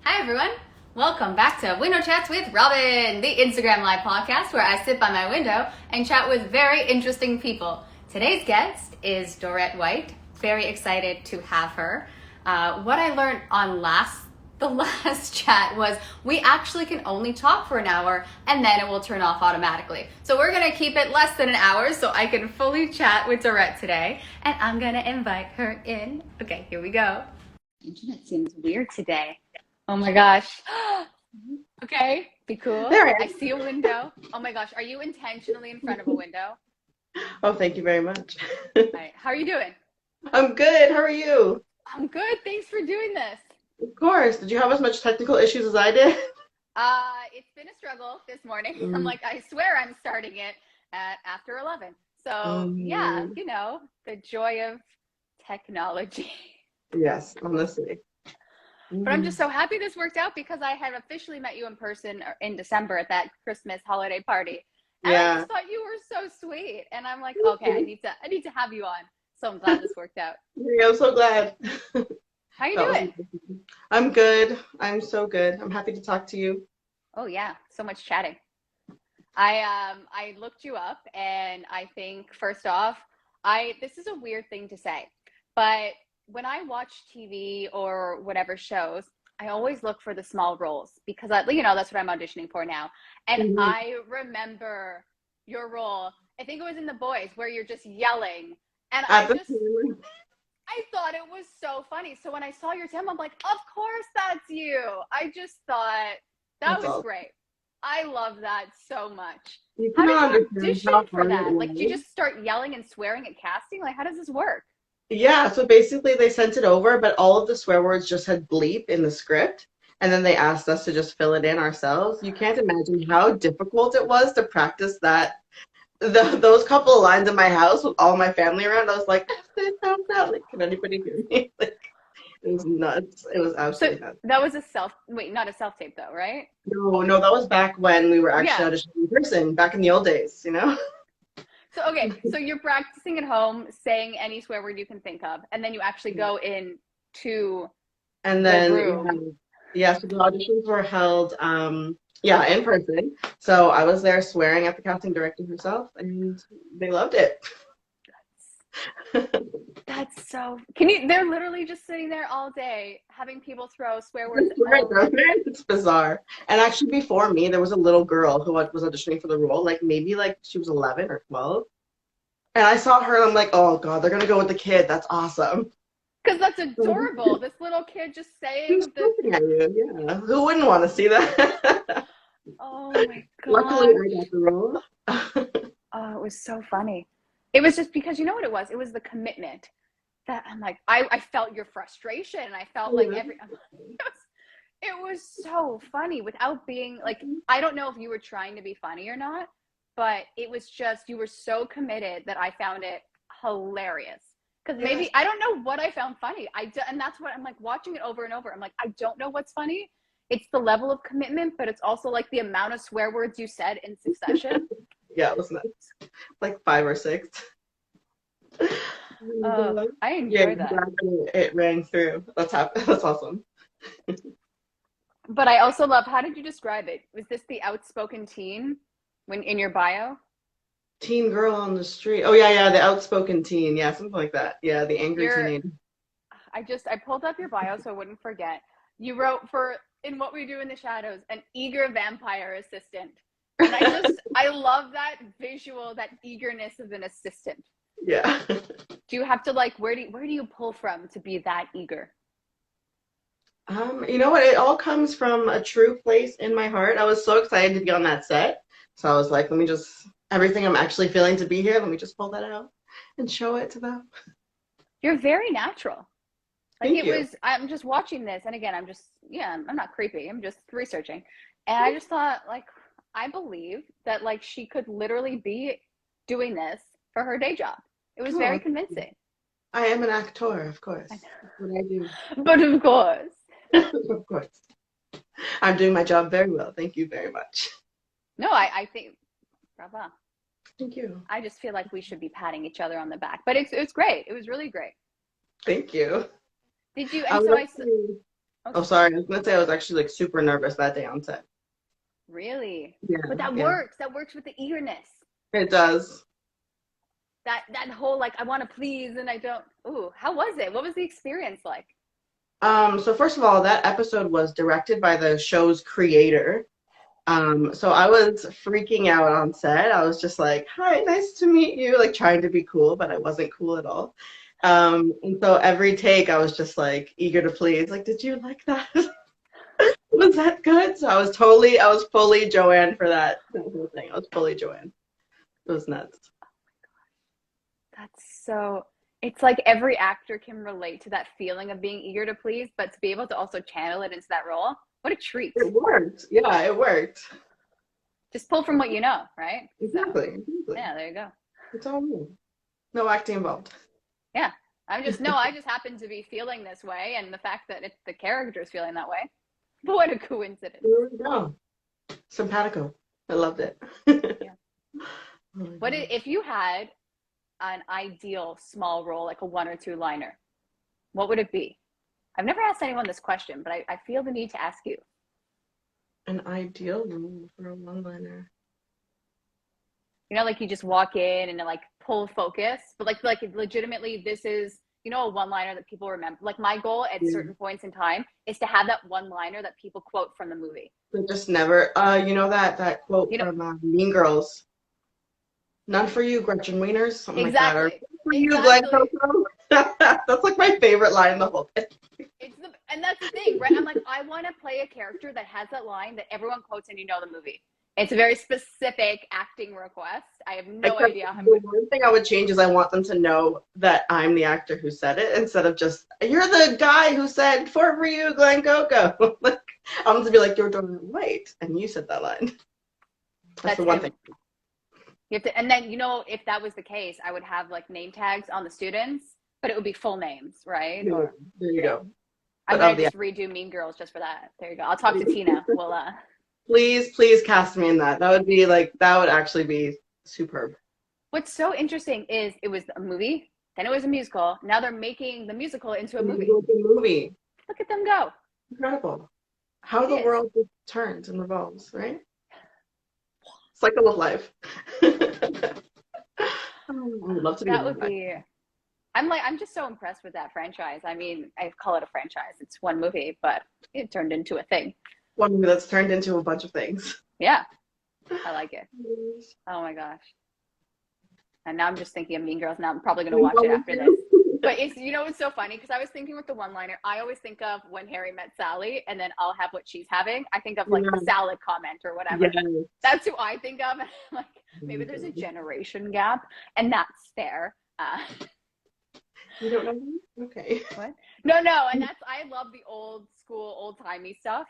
Hi everyone, welcome back to Window Chats with Robyn, the Instagram live podcast where I sit by my window and chat with very interesting people. Today's guest is Dorrett White. Very excited to have her. What I learned on the last chat was we actually can only talk for an hour and then it will turn off automatically. So we're gonna keep it less than an hour so I can fully chat with Dorrett today, and I'm gonna invite her in. Okay, here we go. Internet seems weird today. Oh my gosh. Okay, be cool. There I I am. see a window. Oh my gosh, are you intentionally in front of a window? Oh, thank you very much. All right, how are you doing? I'm good. How are you? I'm good. Thanks for doing this. Of course. Did you have as much technical issues as I did? It's been a struggle this morning. I'm Mm. like, I swear I'm starting it at after 11. So yeah, Um, the joy of technology. yes, honestly. But I'm Mm. just so happy this worked out because I had officially met you in person in December at that Christmas holiday party. And I Yeah. just thought you were so sweet. And I'm like, Thank okay, I you. need to have you on. So I'm glad this worked out. Yeah, I'm so glad. How you That was doing? amazing. I'm good. I'm so good. I'm happy to talk to you. Oh yeah, so much chatting. I looked you up and I think first off, I this is a weird thing to say, but when I watch TV or whatever shows, I always look for the small roles because that's what I'm auditioning for now. And Mhm. I remember your role. I think it was in The Boys where you're just yelling, and At the time, I thought it was so funny. So when I saw your Tim, I'm like, of course that's you. I just thought that that's was all. great. I love that so much. You How did cannot you understand audition how for hard it that? Like, do you was. just start yelling and swearing at casting? Like, how does this work? Yeah, so basically they sent it over, but all of the swear words just had bleep in the script. And then they asked us to just fill it in ourselves. You can't imagine how difficult it was to practice that. Those couple of lines in my house with all my family around, I was like, F this out. Like, can anybody hear me? Like, it was nuts. It was So absolutely nuts. that was wait, not a self tape though, right? No, no, that was back when we were actually Yeah. auditioning in person, back in the old days, you know? So, okay. So you're practicing at home, saying any swear word you can think of, and then you actually go in to And the then, room. yeah, so the auditions were held, yeah, in person. So I was there swearing at the casting director herself, and they loved it. That's so. They're literally just sitting there all day having people throw swear words. It's right, Oh my. It's bizarre. And actually, before me, there was a little girl who was auditioning for the role, like maybe like she was 11 or 12. And I saw her, and I'm like, oh God, they're gonna go with the kid. That's awesome. Because that's adorable. This little kid just Who's saying the. looking at you? Yeah. Who wouldn't want to see that? Oh my Luckily, I gosh. got the role. Oh, it was so funny. It was just because you know what it was? It was the commitment that I'm like, I felt your frustration. And I felt like Yeah. it was so funny without being like, I don't know if you were trying to be funny or not, but it was just, you were so committed that I found it hilarious. Because Yes. maybe, I don't know what I found funny. And that's what I'm like watching it over and over. I'm like, I don't know what's funny. It's the level of commitment, but it's also like the amount of swear words you said in succession. Yeah, it was nuts. Like five or six. And, I yeah, enjoy that. exactly. It rang through. That's awesome. But I also love, how did you describe it? Was this the outspoken teen when in your bio? Teen girl on the street. Oh yeah, yeah, the outspoken teen. Yeah, something like that. Yeah, the angry You're teenager. I pulled up your bio so I wouldn't forget. You wrote for In What We Do in the Shadows, an eager vampire assistant. And I love that visual, that eagerness of an assistant. Yeah. Do you have to like where do you pull from to be that eager? You know what? It all comes from a true place in my heart. I was so excited to be on that set. So I was like, let me just, everything I'm actually feeling to be here, let me just pull that out and show it to them. You're very natural. Like Thank it you. was, I'm just watching this, and again, I'm not creepy. I'm just researching, and I just thought, like, I believe that like she could literally be doing this for her day job. It was very Oh, convincing. I am an actor, of course. That's what I do. But of course, Of course. I'm doing my job very well. Thank you very much. no, I think, bravo. Thank you. I just feel like we should be patting each other on the back. But it's great. It was really great. Thank you. Did you? I And would so love to. Oh, Oh, sorry. I was gonna say I was actually like super nervous that day on set. really? Yeah, But that yeah. works. That works with the eagerness. It does. That whole like I want to please and I don't. Ooh, how was it? What was the experience like? So first of all, that episode was directed by the show's creator. So I was freaking out on set. I was just like, "Hi, nice to meet you," like trying to be cool, but I wasn't cool at all. And so every take, I was just like eager to please. Like, did you like that? Was that good? So I was fully Joanne for that whole thing. I was fully Joanne. It was nuts. That's so. It's like every actor can relate to that feeling of being eager to please, but to be able to also channel it into that role, what a treat. It worked. Yeah, it worked. Just pull from what you know, right? So, Exactly. Exactly. yeah, there you go. It's all me. No acting involved. Yeah. I just happen to be feeling this way, and the fact that it's the character is feeling that way. But what a coincidence. There we go. Simpatico. I loved it. Yeah. Oh my What gosh. if you had an ideal small role, like a one or two liner, what would it be? I've never asked anyone this question, but I feel the need to ask you. An ideal role for a one-liner. You know, like you just walk in and like pull focus, but like legitimately, this is a one liner that people remember. Like my goal at Yeah. certain points in time is to have that one liner that people quote from the movie. But just never. You know that quote You know, from Mean Girls. None for you, Gretchen Wieners, something like that, or exactly, for you, Glenn exactly. Coco. That's like my favorite line in the whole thing. And that's the thing, right? I'm like, I want to play a character that has that line that everyone quotes and you know the movie. It's a very specific acting request. I have no Except idea how I'm the going. one thing I would change is I want them to know that I'm the actor who said it instead of just, you're the guy who said, for you, Glenn Coco. Like, I'm going to be like, you're Dorrett White, and you said that line. That's the That's one it. thing. You have to, and then if that was the case, I would have like name tags on the students, but it would be full names, right? Yeah, Or there you yeah, go. I'm But gonna of the just redo Mean Girls just for that. There you go. I'll talk to Tina. We'll please, please cast me in that. That would be like, that would actually be superb. What's so interesting is it was a movie, then it was a musical. Now they're making the musical into a The movie. movie. Look at them go. Incredible. How It the is. world just turns and revolves, right? Cycle of life. Oh, I would love to be That there. would be. I'm just so impressed with that franchise. I mean, I call it a franchise. It's one movie, but it turned into a thing. One movie that's turned into a bunch of things. Yeah, I like it. Oh my gosh. And now I'm just thinking of Mean Girls. Now I'm probably going to watch it after this. But it's so funny because I was thinking with the one-liner, I always think of When Harry Met Sally, and then I'll have what she's having. I think of like the salad comment or whatever. Yes. That's who I think of. Like maybe there's a generation gap, and that's fair. You don't know me? Okay. What? No, and I love the old school, old timey stuff.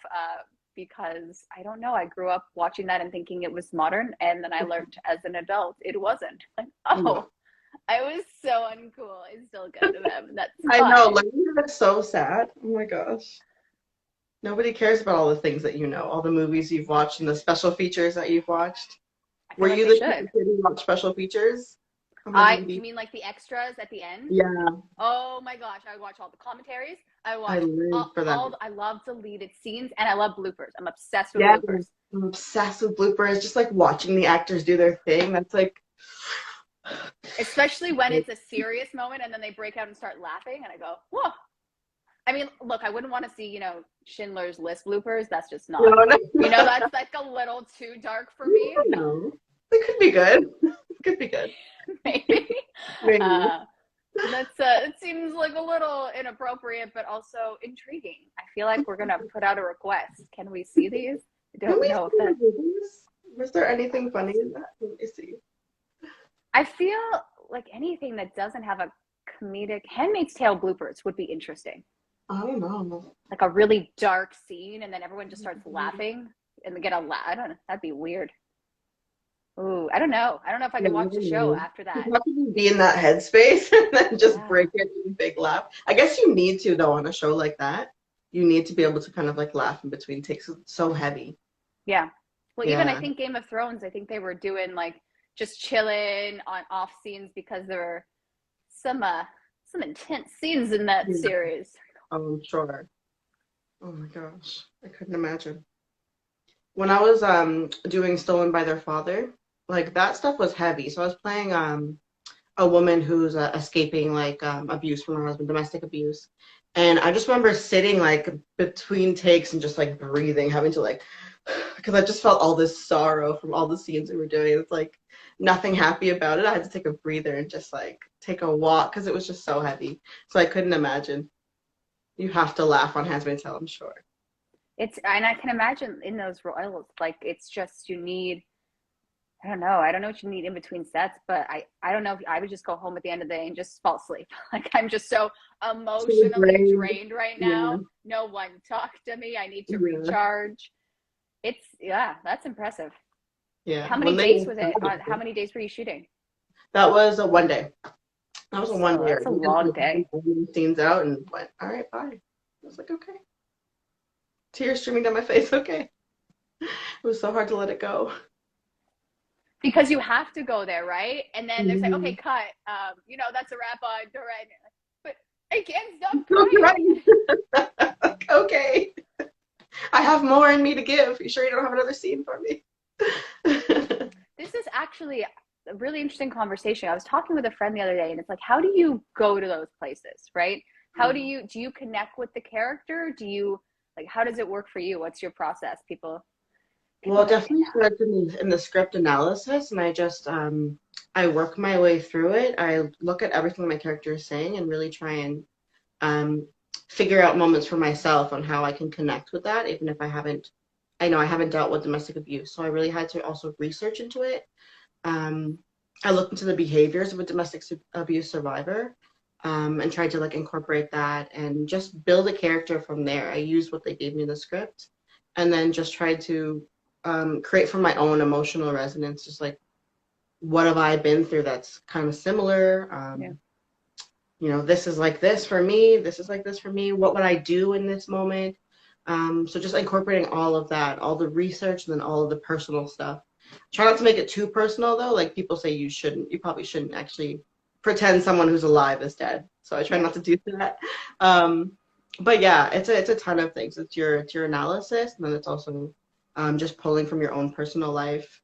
Because I don't know, I grew up watching that and thinking it was modern, and then I learned as an adult it wasn't. Like, oh, I was so uncool. It's still good of them. That's I fine. know, learning that's so sad. Oh my gosh. Nobody cares about all the things that you know, all the movies you've watched and the special features that you've watched. I Were feel like you they the should. kid who watched special features on the You DVD? mean like the extras at the end? Yeah, Oh my gosh, I would watch all the commentaries. I I watch live for that. I love deleted scenes, and I love bloopers. I'm obsessed with Yeah, bloopers. I'm obsessed with bloopers. Just like watching the actors do their thing. That's like, Especially when it's a serious moment and then they break out and start laughing, and I go, whoa. I mean, look, I wouldn't want to see, Schindler's List bloopers. That's just not, no, no. that's like a little too dark for me. No, it could be good. It could be good. Maybe. Maybe. It seems like a little inappropriate, but also intriguing. I feel like we're gonna put out a request. Can we see these? I don't know if that. Was there anything funny in that? Let me see. I feel like anything that doesn't have a comedic Handmaid's Tale bloopers would be interesting. I don't know. Like a really dark scene, and then everyone just starts laughing, and they get a laugh. I don't know. That'd be weird. Ooh, I don't know. I don't know if I could watch the show after that. You have to be in that headspace and then just Yeah. break it in a big laugh. I guess you need to though on a show like that. You need to be able to kind of like laugh in between takes. It's so heavy. Yeah. Well, even I Yeah. think Game of Thrones, I think they were doing like just chilling on off scenes because there were some intense scenes in that Yeah. series. Oh, I'm sure. Oh my gosh, I couldn't imagine. When I was doing Stolen by Their Father, like that stuff was heavy. So I was playing a woman who's escaping like abuse from her husband, domestic abuse. And I just remember sitting like between takes and just like breathing, having to like, because I just felt all this sorrow from all the scenes we were doing. It's like nothing happy about it. I had to take a breather and just like take a walk because it was just so heavy. So I couldn't imagine. You have to laugh on Handmaid's Tale, I'm sure. It's, and I can imagine in those roles, like it's just you need, I don't know what you need in between sets, but I don't know if I would just go home at the end of the day and just fall asleep. Like I'm just so So emotionally brave. drained right Yeah, now. No one talk to me. I need to yeah, recharge. It's, yeah, that's impressive. yeah. How many When they days was it? How many days were you shooting? that was a 1 day. That was a one So day. that's a long day. Scenes out and went, all right, bye. I was like, okay. Tears streaming down my face. Okay. It was so hard to let it go. Because you have to go there, right? And then they're saying, Mm-hmm. okay, cut. That's a wrap on Dorrett. But I can't stop Right. crying. Like, okay. I have more in me to give. You sure you don't have another scene for me? This is actually a really interesting conversation. I was talking with a friend the other day, and it's like, how do you go to those places, right? How do you connect with the character? Do you like how does it work for you? What's your process? People Well, want to definitely know. starts in the script analysis, and I just I work my way through it. I look at everything my character is saying and really try and um, figure out moments for myself on how I can connect with that, even if I know I haven't dealt with domestic abuse. So I really had to also research into it. Um, I looked into the behaviors of a abuse survivor, and tried to like incorporate that and just build a character from there. I used what they gave me in the script, and then just tried to create from my own emotional resonance, just like what have I been through that's kind of similar. Yeah. This is like this for me. This is like this for me. What would I do in this moment? So just incorporating all of that, all the research, and then all of the personal stuff. Try not to make it too personal though. Like people say you probably shouldn't actually pretend someone who's alive is dead. So I try Yeah. not to do that. Um, but yeah, it's a ton of things. It's your analysis, and then it's also just pulling from your own personal life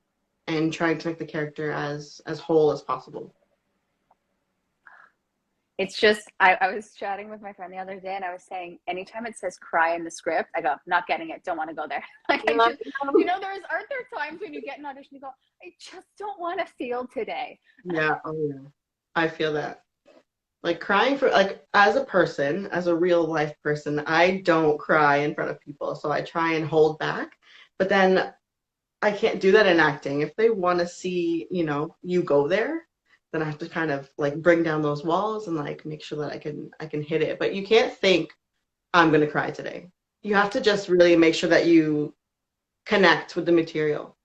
and trying to make the character as whole as possible. It's just I was chatting with my friend the other day and I was saying anytime it says cry in the script, I go, not getting it, don't want to go there. Like I Yeah, just aren't there times when you get an audition you go, I just don't want to feel today. yeah, oh yeah. I feel that. Like crying for like as a person, as a real life person, I don't cry in front of people, so I try and hold back. But then I can't do that in acting. If they want to see, you go there, then I have to kind of like bring down those walls and like make sure that I can hit it. But you can't think I'm gonna cry today. You have to just really make sure that you connect with the material.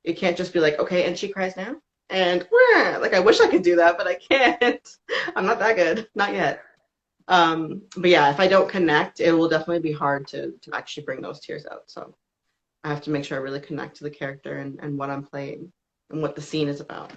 You can't just be like, okay, and she cries now. And like I wish I could do that, but I can't. I'm not that good. Not yet. But yeah, if I don't connect, it will definitely be hard to actually bring those tears out. So I have to make sure I really connect to the character and what I'm playing and what the scene is about.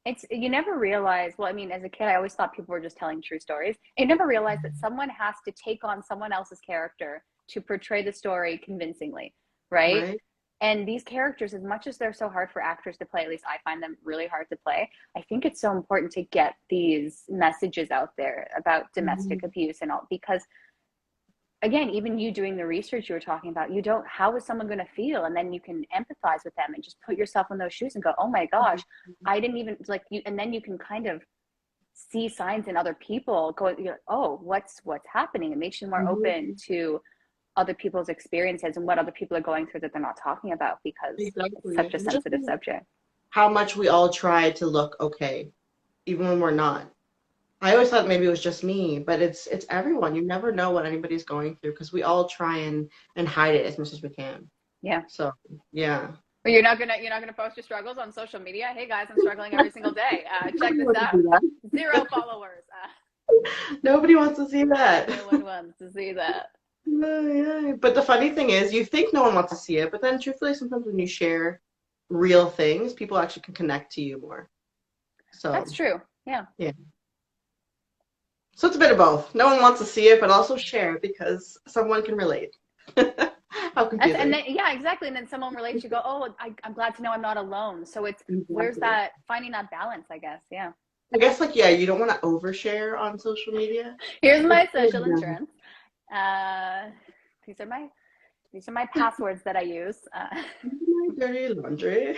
It's you never realize, well, I mean, as a kid, I always thought people were just telling true stories. You never realize that someone has to take on someone else's character to portray the story convincingly, right? Right? And these characters, as much as they're so hard for actors to play, at least I find them really hard to play, I think it's so important to get these messages out there about domestic Mhm. abuse and all, because again, even you doing the research you were talking about, you don't, how is someone going to feel? And then you can empathize with them and just put yourself in those shoes and go, oh my gosh, I didn't even like you. And then you can kind of see signs in other people going, you're like, oh, what's happening? It makes you more open Mhm. to other people's experiences and what other people are going through that they're not talking about because it's Exactly. such a And just sensitive subject. how much we all try to look okay, even when we're not. I always thought maybe it was just me, but it's everyone. You never know what anybody's going through because we all try and hide it as much as we can. Yeah. So yeah. But you're not gonna post your struggles on social media. Hey guys, I'm struggling every single day. Check Nobody this wants to out. see that. 0 followers. Nobody wants to see that. No one wants to see that. Yeah. But the funny thing is, you think no one wants to see it, but then truthfully, sometimes when you share real things, people actually can connect to you more. That's So true. Yeah. yeah. So it's a bit of both. No one wants to see it, but also share because someone can relate. How And confusing. then, yeah, exactly. And then someone relates, you go, oh, I'm glad to know I'm not alone. So it's, where's Exactly. that, finding that balance, I guess. Yeah. I guess like yeah, you don't want to overshare on social media. Here's It's my good, social yeah. insurance. Uh, these are my passwords that I use. My dirty laundry.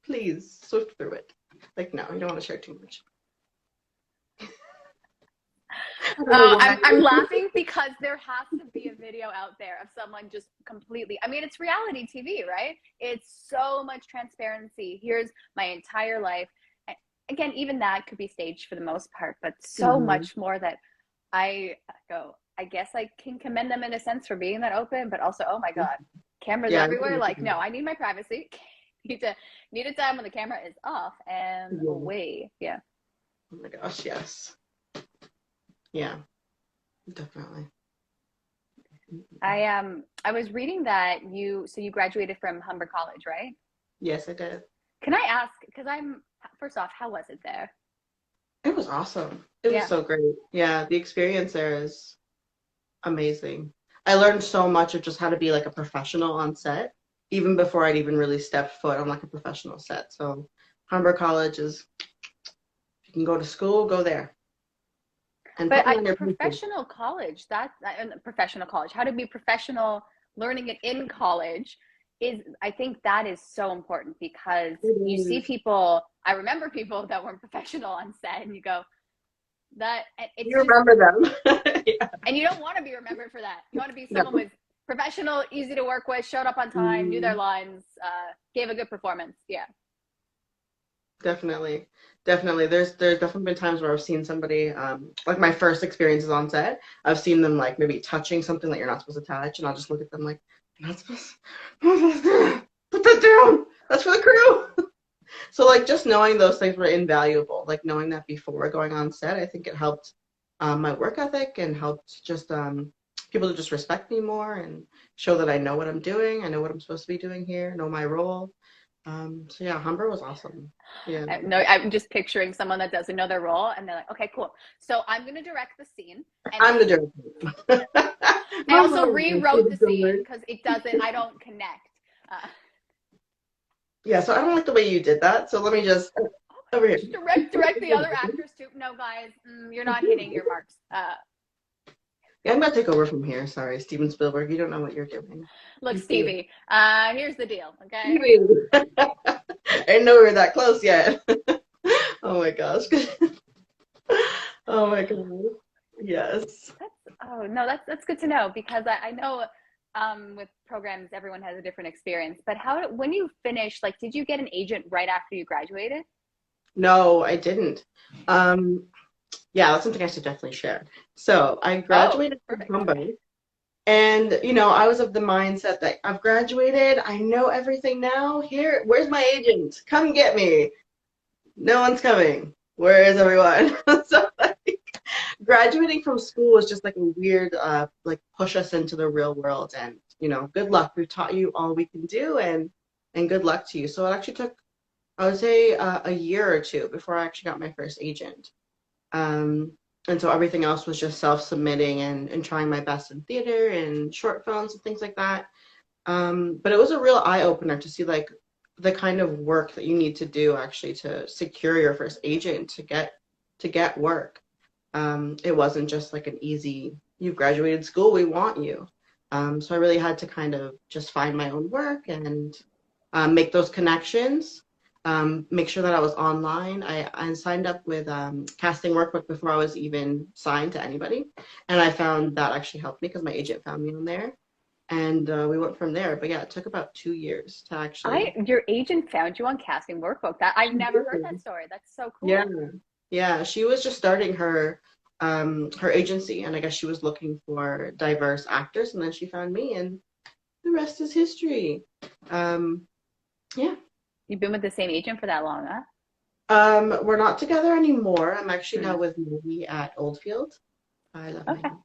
Please swift through it. Like no, you don't want to share too much. I don't know why. I'm laughing because there has to be a video out there of someone just completely. I mean, it's reality TV, right? It's so much transparency. Here's my entire life. Again, even that could be staged for the most part, but so Mhm. much more that I go. I guess I can commend them in a sense for being that open, but also, oh my God, cameras Yeah. everywhere. Like, no, I need my privacy. need a time when the camera is off and Yeah. away. Yeah. Oh my gosh, yes. Yeah, definitely. I was reading that you graduated from Humber College, right? Yes, I did. Can I ask, because I'm first off, how was it there? It was awesome. It was Yeah. so great. Yeah, the experience there is amazing. I learned so much of just how to be like a professional on set, even before I'd even really stepped foot on like a professional set. So Humber College is, if you can go to school, go there and But put me on your paper. professional college, professional college, how to be professional learning it in college is, I think that is so important because It you see is. people, I remember people that weren't professional on set and you go, it's You just, remember them. Yeah. and you don't want to be remembered for that. You want to be someone No. with professional, easy to work with, showed up on time, knew their Mhm. lines, gave a good performance. Yeah. Definitely. Definitely. There's definitely been times where I've seen somebody, like my first experiences on set, I've seen them like maybe touching something that you're not supposed to touch, and I'll just look at them like, you're not supposed to put that down. That's for the crew. So like just knowing those things were invaluable. Like knowing that before going on set, I think it helped my work ethic and helped just people to just respect me more and show that I know what I'm doing. I know what I'm supposed to be doing here, know my role. So yeah, Humber was awesome. Yeah. No, I'm just picturing someone that doesn't know their role, and they're like, "Okay, cool. So I'm going to direct the scene, and I'm the director. I Mom, also mom, rewrote the scene because it doesn't. I don't connect. Uh, yeah, so I don't like the way you did that. So let me just oh my over here. gosh, direct the other actors too. No, guys, you're not hitting your marks. Yeah, I'm gonna take over from here. Sorry, Steven Spielberg. You don't know what you're doing. Look, You see it. Stevie. Here's the deal. Okay. I didn't know we were that close yet. Oh my gosh. Oh my god. Yes. Oh no, that's good to know because I know with programs everyone has a different experience. But when you finished, like, did you get an agent right after you graduated? No, I didn't. Um, yeah, that's something I should definitely share. So I Oh, graduated from perfect. Humber, Okay. and I was of the mindset that I've graduated, I know everything now. Here, where's my agent? Come get me. No one's coming. Where is everyone? So like, graduating from school was just like a weird like push us into the real world, and good luck. We've taught you all we can do, and good luck to you. So it actually took, I would say, a year or two before I actually got my first agent. Um, and so everything else was just self-submitting and trying my best in theater and short films and things like that. But it was a real eye-opener to see like the kind of work that you need to do actually to secure your first agent to get work. It wasn't just like an easy, you've graduated school, we want you. So I really had to kind of just find my own work and make those connections, make sure that I was online. I signed up with Casting Workbook before I was even signed to anybody. And I found that actually helped me because my agent found me on there. And we went from there. But yeah, it took about 2 years to actually. Your agent found you on Casting Workbook. That I've She never heard that did. story. That's so Yeah. cool. Yeah, she was just starting her agency, and I guess she was looking for diverse actors, and then she found me, and the rest is history. Um, yeah. You've been with the same agent for that long, huh? We're not together anymore. I'm actually now Mm. with Maggie at Oldfield. I love Okay. Maggie.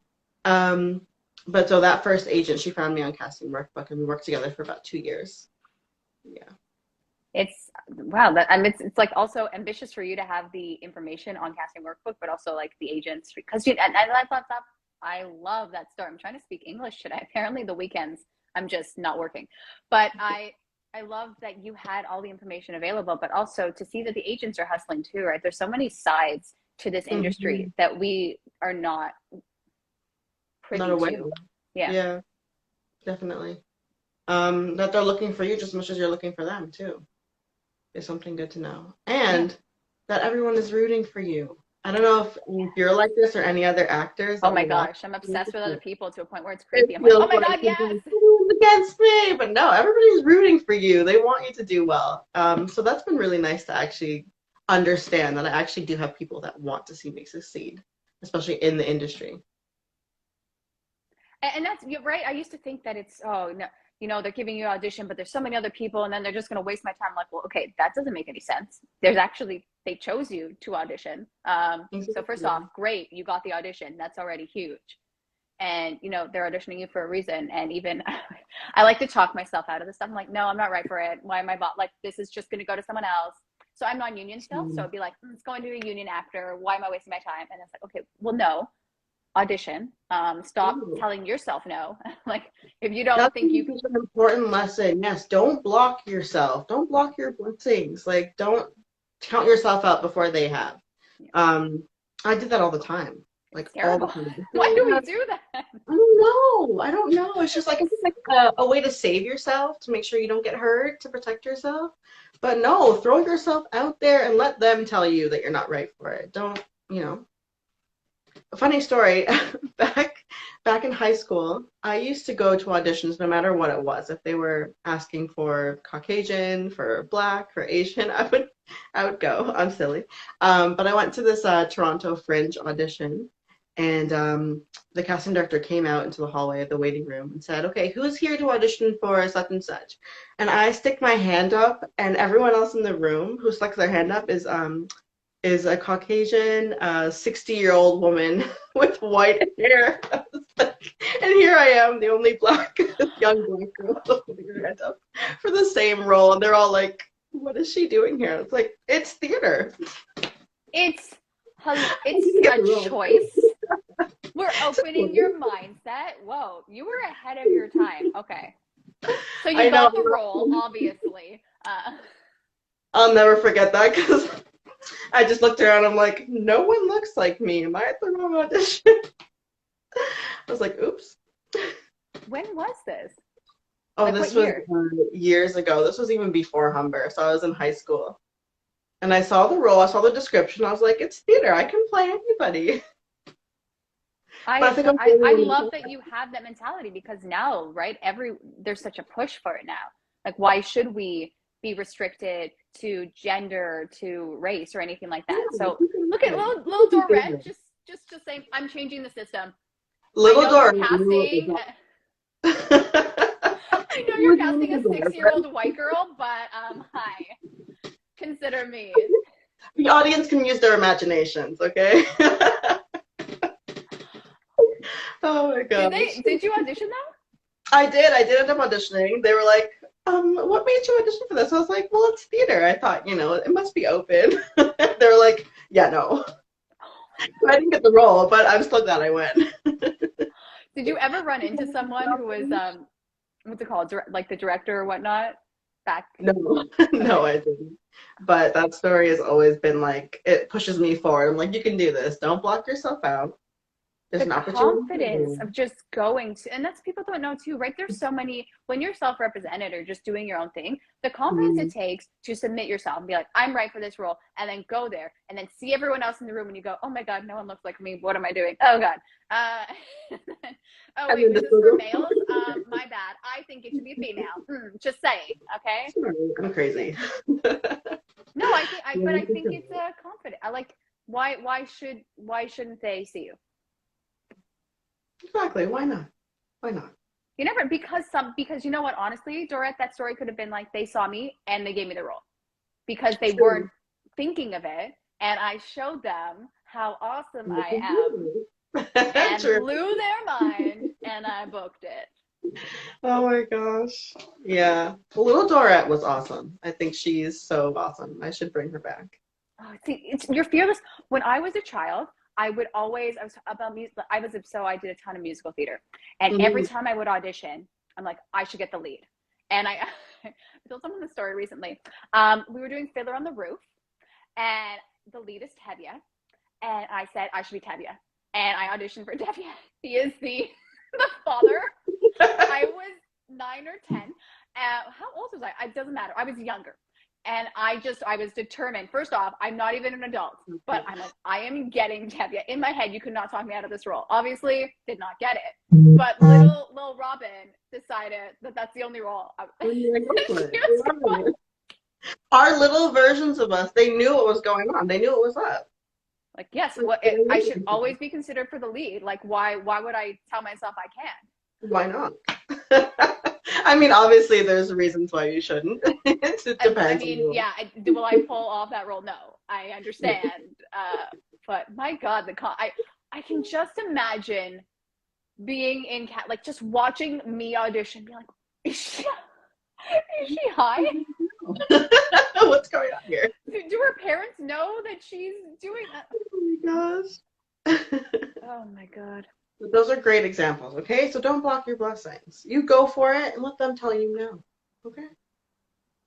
Um, but so that first agent, she found me on Casting Workbook, and we worked together for about 2 years. Yeah. It's wow. That I mean, it's like also ambitious for you to have the information on casting workbook, but also like the agents because and I thought that I love that story. I'm trying to speak English today. Apparently, the weekends I'm just not working, but I love that you had all the information available, but also to see that the agents are hustling too, right? There's so many sides to this industry that we are not Not privy aware. to. Yeah. Yeah, definitely. That they're looking for you just as much as you're looking for them too. Is something good to know. Yeah. And that everyone is rooting for you. I don't know if you're like this or any other actors Oh that my will watch. gosh, I'm obsessed with other people to a point where it's It creepy. I'm like, oh feels my like God, yes. everyone's against me, but no, everybody's rooting for you. They want you to do well. So that's been really nice to actually understand that I actually do have people that want to see me succeed, especially in the industry. And that's you're right. I used to think that it's oh no, they're giving you an audition, but there's so many other people, and then they're just going to waste my time. Like, well, okay, that doesn't make any sense. There's actually they chose you to audition. So first Exactly. off, great, you got the audition. That's already huge. And they're auditioning you for a reason. And even I like to talk myself out of this stuff. I'm like, no, I'm not right for it. Why am I like this is just going to go to someone else? So I'm non-union still. So it'd be like, it's going to a union actor. Why am I wasting my time? And it's like, okay, well, no, audition. Stop Ooh. telling yourself no. Like if you don't That's think you such an important lesson. Yes, don't block yourself. Don't block your blessings. Like, don't count yourself out before they have. Um, I did that all the time, like it's all the terrible. time. Why do we do that? I don't know. I don't know. It's just like it's like a way to save yourself, to make sure you don't get hurt, to protect yourself. But no, throw yourself out there and let them tell you that you're not right for it. Don't, you know. A funny story, back back in high school, I used to go to auditions no matter what it was. If they were asking for Caucasian, for Black, for Asian, I would go. I'm silly. But I went to this Toronto Fringe audition, and the casting director came out into the hallway of the waiting room and said, "Okay, who's here to audition for such and such?" And I stick my hand up, and everyone else in the room who sticks their hand up is a Caucasian 60-year-old woman with white hair. And here I am, the only young black girl putting her hand up for the same role. And they're all like, what is she doing here? It's like, it's theater. It's You get the a role. choice. We're opening your mindset. Whoa, you were ahead of your time. Okay. So you I know. got the role, obviously. I'll never forget that because I just looked around. I'm like, no one looks like me. Am I at the wrong audition? I was like, oops. When was this? Oh, Like this what was year? years ago. This was even before Humber, so I was in high school. And I saw the role, I saw the description. I was like, it's theater. I can play anybody. But I think I'm I really love that you have that mentality because now, right, there's such a push for it now. Like why should we be restricted to gender, to race or anything like that? So look at little Dorrett just saying I'm changing the system. I Little know you're door. casting I know you're casting a 6-year-old white girl, but hi, consider me. The audience can use their imaginations, okay? Oh my gosh. Did you audition though? I did end up auditioning. They were like, what made you audition for this? I was like, well, it's theater. I thought, it must be open. They were like, yeah, no. I didn't get the role, but I'm still glad I went. Did you ever run into someone who was what's it called, like the director or whatnot back? No, no, Okay. I didn't. But that story has always been like, it pushes me forward. I'm like, you can do this. Don't block yourself out. There's The an opportunity. confidence of just going to, and that's people don't know too, right? There's so many, when you're self-represented or just doing your own thing, the confidence it Mhm. takes to submit yourself and be like, I'm right for this role, and then go there and then see everyone else in the room and you go, oh my God, no one looks like me. What am I doing? Oh God. Oh And wait, then was the this for males? My bad. I think it should be female. Just saying, okay? I'm crazy. No, but I think it's confident. I like, why shouldn't they see you? Exactly. Why not? Why not? You never because you know what, honestly, Dorette, that story could have been like they saw me and they gave me the role because they weren't True. thinking of it, and I showed them how awesome I am and True. blew their mind and I booked it. Oh my gosh. Yeah. Well, little Dorette was awesome. I think she's so awesome. I should bring her back. Oh, see, you're fearless. When I was a child, I was about music. I did a ton of musical theater. And every Mhm. time I would audition, I'm like, I should get the lead. And I told someone the story recently. We were doing Fiddler on the Roof, and the lead is Tevye. And I said, I should be Tevye. And I auditioned for Tevye. He is the, the father. I was 9 or 10. How old was I? It doesn't matter. I was younger. And I was determined. First off, I'm not even an adult, but I'm like, I am getting Tevye. In my head, you could not talk me out of this role. Obviously, did not get it. But little Robyn decided that that's the only role. Our little versions of us, they knew what was going on. They knew what was up. Like, yes, I should always be considered for the lead. Like, why would I tell myself I can? Why not? I mean, obviously, there's reasons why you shouldn't. It depends. I mean, yeah. Will I pull off that role? No, I understand. But my God, I can just imagine being in like just watching me audition, be like, is she high? What's going on here? Do her parents know that she's doing that? Oh my gosh. Oh my God. Those are great examples, okay? So don't block your blessings. You go for it and let them tell you no. Okay?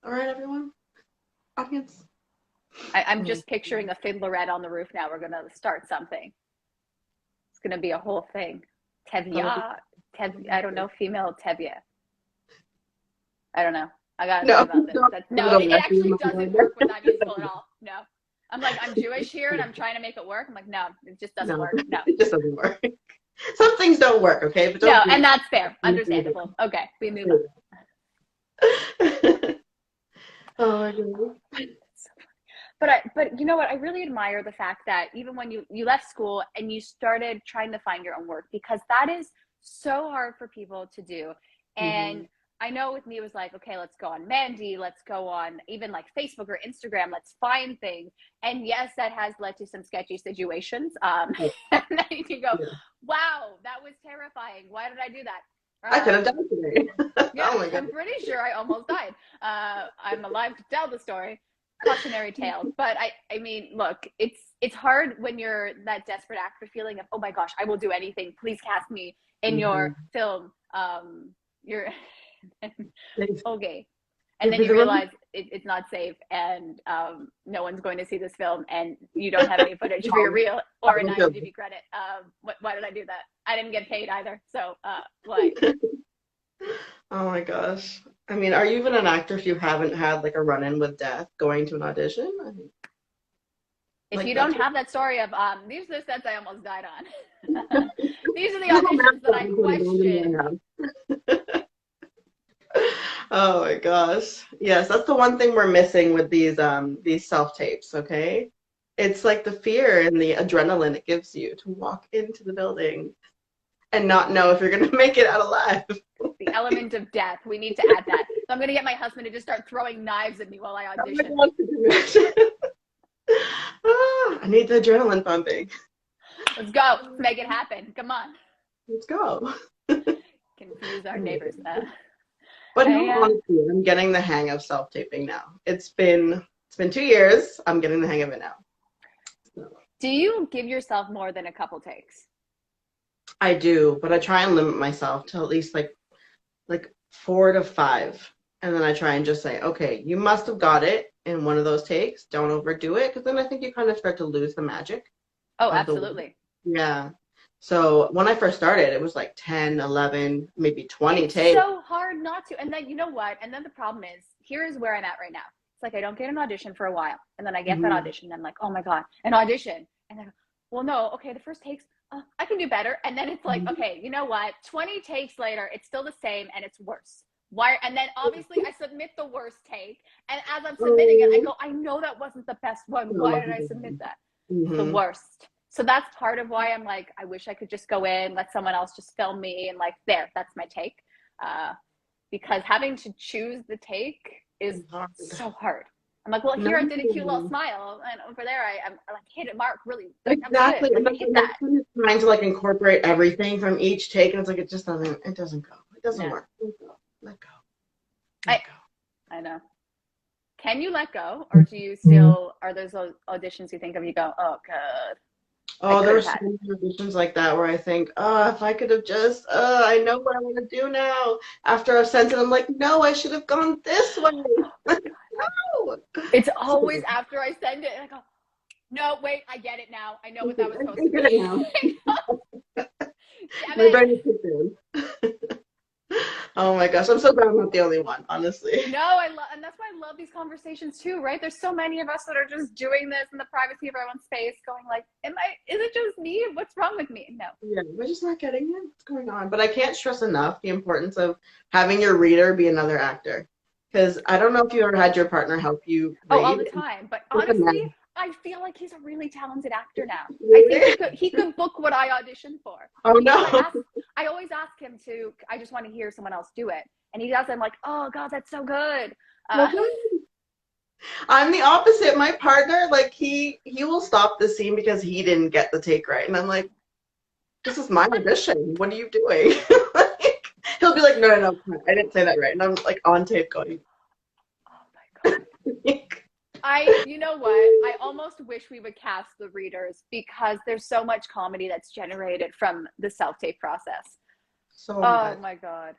All right, everyone? Audience? I'm just picturing a fiddlerette on the roof now. We're going to start something. It's going to be a whole thing. Tevye. I don't know, female Tevye. I don't know. I got to think about this. No, it actually doesn't work with that musical at all. No. I'm like, I'm Jewish here and I'm trying to make it work. I'm like, no, it just doesn't work. No. It just doesn't work. Some things don't work, okay? But no, and that's fair. Understandable. Okay, we move on. Oh my God. But you know what? I really admire the fact that even when you left school and you started trying to find your own work, because that is so hard for people to do. And I know with me, it was like, okay, let's go on Mandy, let's go on even like Facebook or Instagram, let's find things. And yes, that has led to some sketchy situations. And then you go, wow, that was terrifying. Why did I do that? I could have died today. Yeah, oh my God. I'm pretty sure I almost died. I'm alive to tell the story. Cautionary tale. But I mean, look, it's hard when you're that desperate actor feeling of, oh my gosh, I will do anything. Please cast me in your film. You're okay. And then you realize it's not safe and no one's going to see this film and you don't have any footage for your reel or an IMDb credit. Why did I do that? I didn't get paid either. So why? Oh my gosh. I mean, are you even an actor if you haven't had like a run-in with death going to an audition? I mean, if like you don't have that story of these are the sets I almost died on. These are the auditions that I questioned. Oh my gosh. Yes, that's the one thing we're missing with these self-tapes, okay? It's like the fear and the adrenaline it gives you to walk into the building and not know if you're going to make it out alive. The element of death. We need to add that. So I'm going to get my husband to just start throwing knives at me while I audition. I need the adrenaline pumping. Let's go. Let's make it happen. Come on. Let's go. Confuse our neighbors. But honestly, I'm getting the hang of self-taping now. It's been 2 years. I'm getting the hang of it now. So. Do you give yourself more than a couple takes? I do, but I try and limit myself to at least like 4 to 5. And then I try and just say, okay, you must have got it in one of those takes. Don't overdo it, because then I think you kind of start to lose the magic. Oh, absolutely. Yeah. So when I first started, it was like 10, 11, maybe 20 takes. It's so hard not to. And then, you know what? And then the problem is, here is where I'm at right now. It's like I don't get an audition for a while. And then I get that audition. And I'm like, oh my God, an audition. And then, well, no, okay, the first takes, I can do better. And then it's like, okay, you know what? 20 takes later, it's still the same and it's worse. Why? And then obviously I submit the worst take. And as I'm submitting it, I go, I know that wasn't the best one. Why did I submit that? The worst. So that's part of why I'm like, I wish I could just go in, let someone else just film me and like, there, that's my take. Because having to choose the take is so hard. I'm like, well, here I did a cute little smile, and over there I'm like hit a mark really. Exactly. I'm hit that. Trying to like incorporate everything from each take, and it's like it doesn't go. It doesn't No. work. Let go. I Let go. I know. Can you let go, or do you still, are those auditions you think of, you go, oh God, I Oh, there could were have so had. many auditions like that where I think, if I could have just, I know what I want to do now. After I've sent it, I'm like, no, I should have gone this way. Oh my God. No. It's always So, after I send it, and I go, no, wait, I get it now. I know what that was I supposed to get be. it now. Damn My it. brain is kicked in. Oh my gosh, I'm so glad I'm not the only one, honestly. No, I love, and that's why I love these conversations too, right? There's so many of us that are just doing this in the privacy of our own space, going like, is it just me? What's wrong with me? No. Yeah, we're just not getting it. What's going on? But I can't stress enough the importance of having your reader be another actor. Because I don't know if you ever had your partner help you Oh, all read. the time. But It's a honestly, mess. I feel like he's a really talented actor now. I think Really? he could book what I auditioned for, Oh because no. I always ask him to. I just want to hear someone else do it, and he does. I'm like, oh God, that's so good. Well, I'm the opposite. My partner, like he will stop the scene because he didn't get the take right. And I'm like, this is my audition. What are you doing? Like, he'll be like, no, no, no, I didn't say that right. And I'm like on tape going, Oh my God. You know what? I almost wish we would cast the readers, because there's so much comedy that's generated from the self-tape process. so Oh much. my God.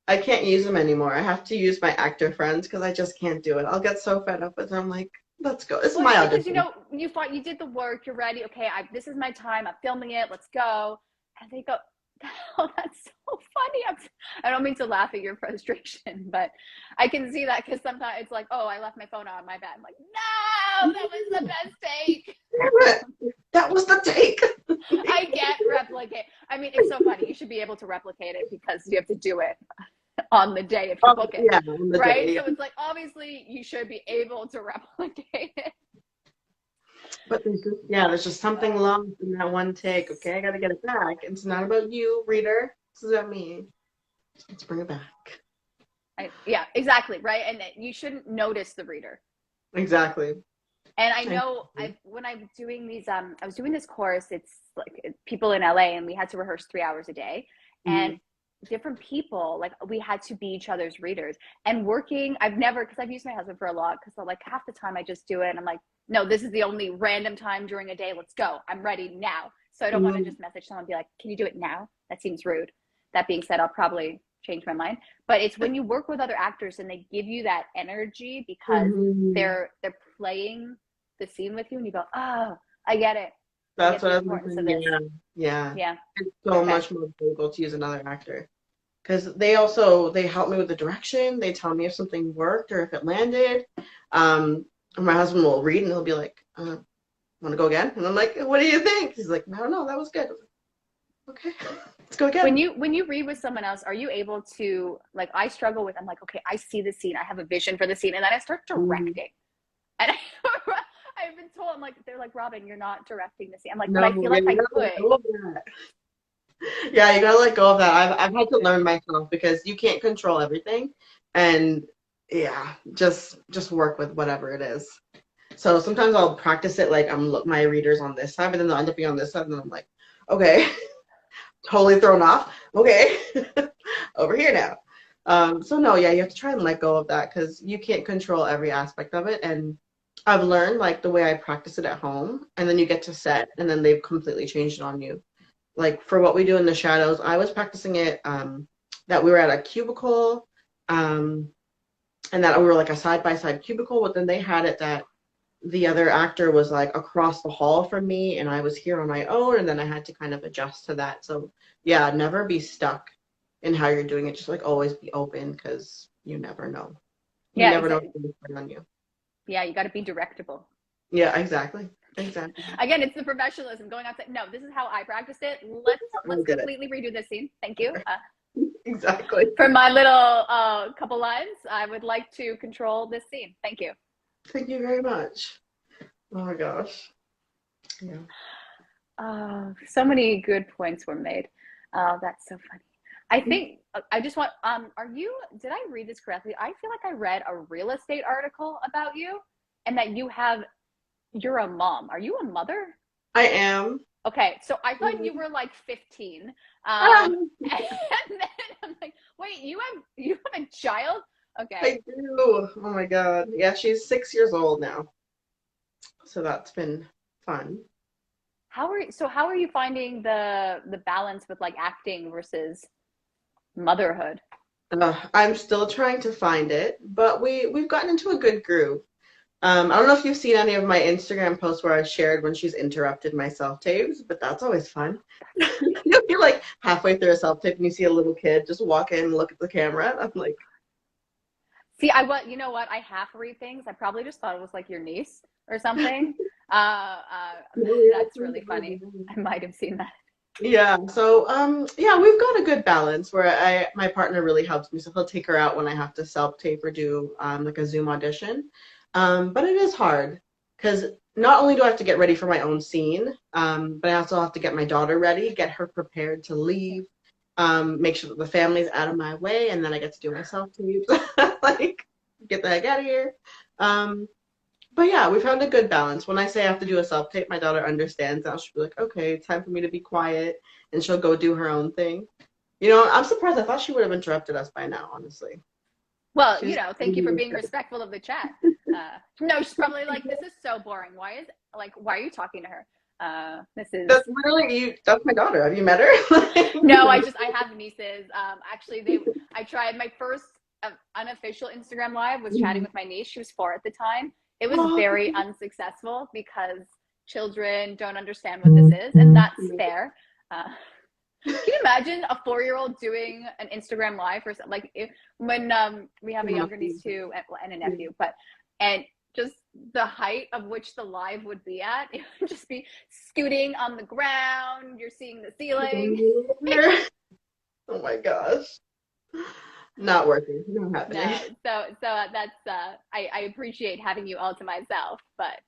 I can't use them anymore. I have to use my actor friends because I just can't do it. I'll get so fed up with them. I'm like, let's go. This is Well, my because audition. you thought you did the work, you're ready. Okay, this is my time. I'm filming it. Let's go. And they go, oh, that's so funny. I don't mean to laugh at your frustration, but I can see that, because sometimes it's like, oh, I left my phone on my bed. I'm like, no, that was the best take. Damn it. That was the take. I can't replicate. I mean, it's so funny. You should be able to replicate it, because you have to do it on the day if you book it, Yeah, on the right? day. Yeah. So it's like, obviously you should be able to replicate it. But there's just something lost in that one take. Okay, I gotta get it back. It's not about you, reader. This is about me. Let's bring it back. Yeah, exactly, right? And you shouldn't notice the reader. Exactly. And I know when I'm doing these, I was doing this course, it's like people in LA, and we had to rehearse 3 hours a day. And different people, like, we had to be each other's readers. And working, because I've used my husband for a lot, because like half the time I just do it, and I'm like, no, this is the only random time during a day. Let's go. I'm ready now. So I don't want to just message someone and be like, can you do it now? That seems rude. That being said, I'll probably change my mind. But it's when you work with other actors and they give you that energy, because they're playing the scene with you, and you go, oh, I get it. That's what I was Importance of thinking. this. Yeah. It's so much more difficult to use another actor. Because they help me with the direction. They tell me if something worked or if it landed. My husband will read and he'll be like, want to go again? And I'm like, what do you think? He's like, no, that was good. Like, okay, let's go again. When you read with someone else, are you able to, like, I struggle with, I'm like, okay, I see the scene, I have a vision for the scene, and then I start directing. And I've been told, I'm like, they're like, Robyn, you're not directing the scene. I'm like, No, but I feel like I could. Yeah, you gotta let go of that. I've had to learn myself because you can't control everything, and yeah, just work with whatever it is. So sometimes I'll practice it like my reader's on this side, but then they'll end up being on this side, and then I'm like, okay, totally thrown off. Okay, over here now. So no, yeah, you have to try and let go of that because you can't control every aspect of it. And I've learned like the way I practice it at home, and then you get to set, and then they've completely changed it on you. Like for what we do in the shadows, I was practicing it that we were at a cubicle, and that we were like a side-by-side cubicle, but then they had it that the other actor was like across the hall from me and I was here on my own, and then I had to kind of adjust to that. So yeah, never be stuck in how you're doing it. Just like always be open because you never know. You never know what's going to on you. Yeah, you got to be directable. Yeah, exactly. Again, it's the professionalism going on. No, this is how I practiced it. Let's completely redo this scene. Thank you. Exactly. For my little couple lines, I would like to control this scene. Thank you. Thank you very much. Oh my gosh. Yeah. So many good points were made. That's so funny. I think I just want, did I read this correctly? I feel like I read a real estate article about you, and that you're a mom. Are you a mother? I am. Okay, so I thought you were like 15. And then I'm like, wait, child? Okay. I do. Oh my God. Yeah, she's 6 years old now. So that's been fun. How are you finding the balance with like acting versus motherhood? I'm still trying to find it, but we've gotten into a good groove. I don't know if you've seen any of my Instagram posts where I shared when she's interrupted my self-tapes, but that's always fun. You're like halfway through a self-tape and you see a little kid just walk in and look at the camera. I'm like, See, you know what? I half read things. I probably just thought it was like your niece or something. That's really funny. I might have seen that. yeah. So yeah, we've got a good balance where my partner really helps me. So he'll take her out when I have to self-tape or do like a Zoom audition. But it is hard because not only do I have to get ready for my own scene, but I also have to get my daughter ready, get her prepared to leave, make sure that the family's out of my way, and then I get to do my self-tapes. Like, get the heck out of here. But yeah, we found a good balance. When I say I have to do a self-tape, my daughter understands now. She'll be like, okay, it's time for me to be quiet, and she'll go do her own thing. You know, I'm surprised. I thought she would have interrupted us by now, honestly. Well, She's thank you for being respectful of the chat. No, she's probably like, this is so boring. Why are you talking to her? This is That's literally you. That's my daughter. Have you met her? No, I have nieces. Actually, I tried my first unofficial Instagram live was chatting with my niece. She was 4 at the time. It was very unsuccessful because children don't understand what this is, and that's fair. Can you imagine a 4-year-old doing an Instagram live or something? Like when we have a younger niece too and a nephew, and just the height of which the live would be at, it would just be scooting on the ground. You're seeing the ceiling. Oh my gosh. Not working. Not happening. No, so that's I appreciate having you all to myself, but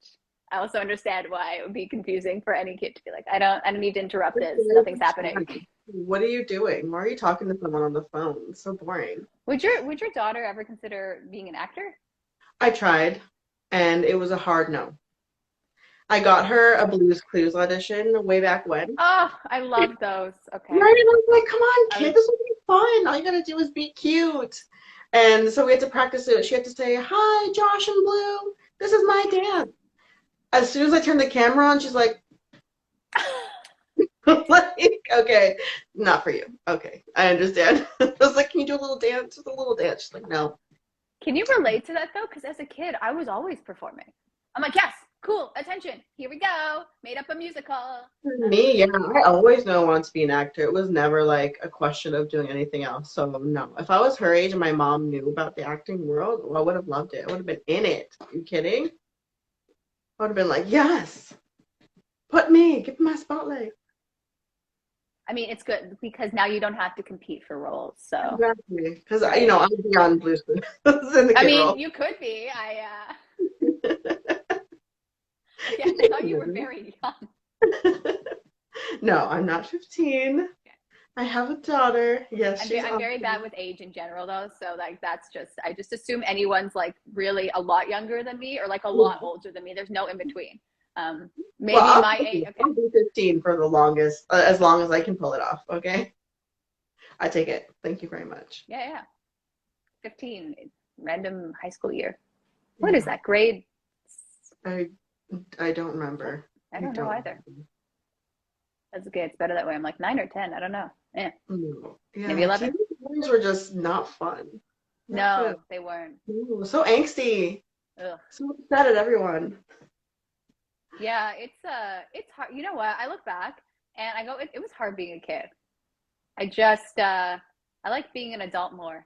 I also understand why it would be confusing for any kid to be like, I don't need to interrupt this. Nothing's happening. What are you doing? Why are you talking to someone on the phone? It's so boring. Would your daughter ever consider being an actor? I tried, and it was a hard no. I got her a Blue's Clues audition way back when. Oh, I love those. Okay. Right, and I was like, come on, kid, this will be fun. All you gotta do is be cute. And so we had to practice it. She had to say, hi, Josh and Blue. This is my dance. As soon as I turned the camera on, she's like, like, okay, not for you. Okay, I understand. I was like, can you do a little dance? Just a little dance. She's like, no. Can you relate to that though? Because as a kid, I was always performing. I'm like, yes, cool, attention, here we go. Made up a musical. Me, yeah, I always knew I wanted to be an actor. It was never like a question of doing anything else. So no, if I was her age and my mom knew about the acting world, well, I would have loved it. I would have been in it. Are you kidding? I would have been like, yes, put me, give me my spotlight. I mean, it's good because now you don't have to compete for roles. So exactly, because you know I'm beyond Blue's Clues. I mean, role. you could be. Yeah, I thought you were very young. No, I'm not 15. Okay. I have a daughter. Yes, I'm very bad with age in general, though. So like, I just assume anyone's like really a lot younger than me or like a lot older than me. There's no in between. Maybe well, my age. Okay. I'll be 15 for the longest, as long as I can pull it off. Okay, I take it. Thank you very much. Yeah. 15, random high school year. What is that grade? I don't remember. I don't know either. That's okay. It's better that way. I'm like 9 or 10. I don't know. Yeah. Maybe 11. Teenagers were just not fun. No, they weren't. Ooh, so angsty. Ugh. So upset at everyone. Yeah, it's hard. You know what? I look back and I go, it was hard being a kid. I like being an adult more,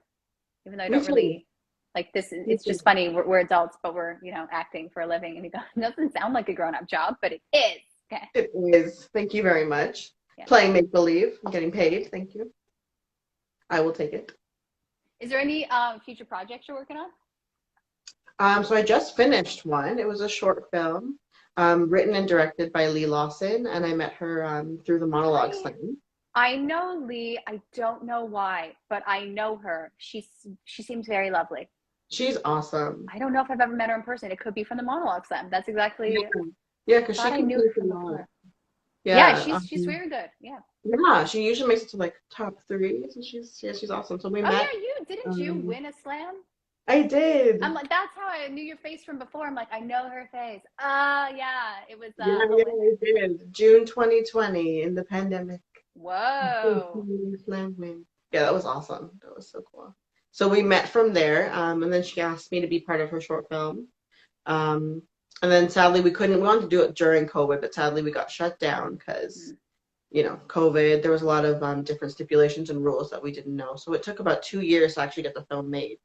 even though I don't really like this. It's just funny. We're adults, but we're, acting for a living. And you go, it doesn't sound like a grown-up job, but it is. Okay. It is. Thank you very much. Yeah. Playing make-believe. I'm getting paid. Thank you. I will take it. Is there any future projects you're working on? So I just finished one. It was a short film. Written and directed by Lee Lawson, and I met her through the monologue slam. I know Lee. I don't know why, but I know her. She seems very lovely. She's awesome. I don't know if I've ever met her in person. It could be from the monologue slam. That's exactly. Yeah, because she I knew her from before. Yeah, she's very good. Yeah. Yeah, she usually makes it to like top three, so she's awesome. So we Oh met. yeah, didn't you Um, win a slam? I did. I'm like, that's how I knew your face from before. I'm like, I know her face. Yeah, it was Yeah, a yeah, winner. I did. June 2020 in the pandemic. Whoa. Slam win. Yeah, that was awesome. That was so cool. So we met from there, and then she asked me to be part of her short film. Um, and then sadly we couldn't. We wanted to do it during COVID, but sadly we got shut down because COVID. There was a lot of different stipulations and rules that we didn't know. So it took about 2 years to actually get the film made,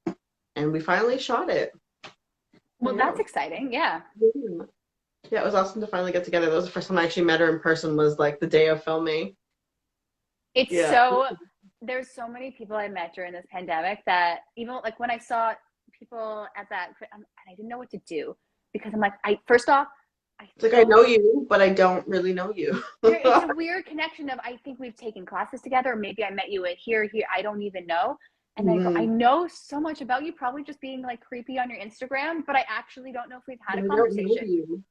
and we finally shot it. Well, Yeah. that's exciting. Yeah. Yeah. Yeah, it was awesome to finally get together. That was the first time I actually met her in person. Was like the day of filming. It's Yeah. so, there's so many people I met during this pandemic that even like when I saw people at that, and I didn't know what to do because I'm like, first off, I It's like I don't, know you, but I don't really know you. it's a weird connection of, I think we've taken classes together, or maybe I met you at here, I don't even know. And then I go, I Mhm. know so much about you, probably just being like creepy on your Instagram, but I actually don't know if we've had But a I don't know conversation. you.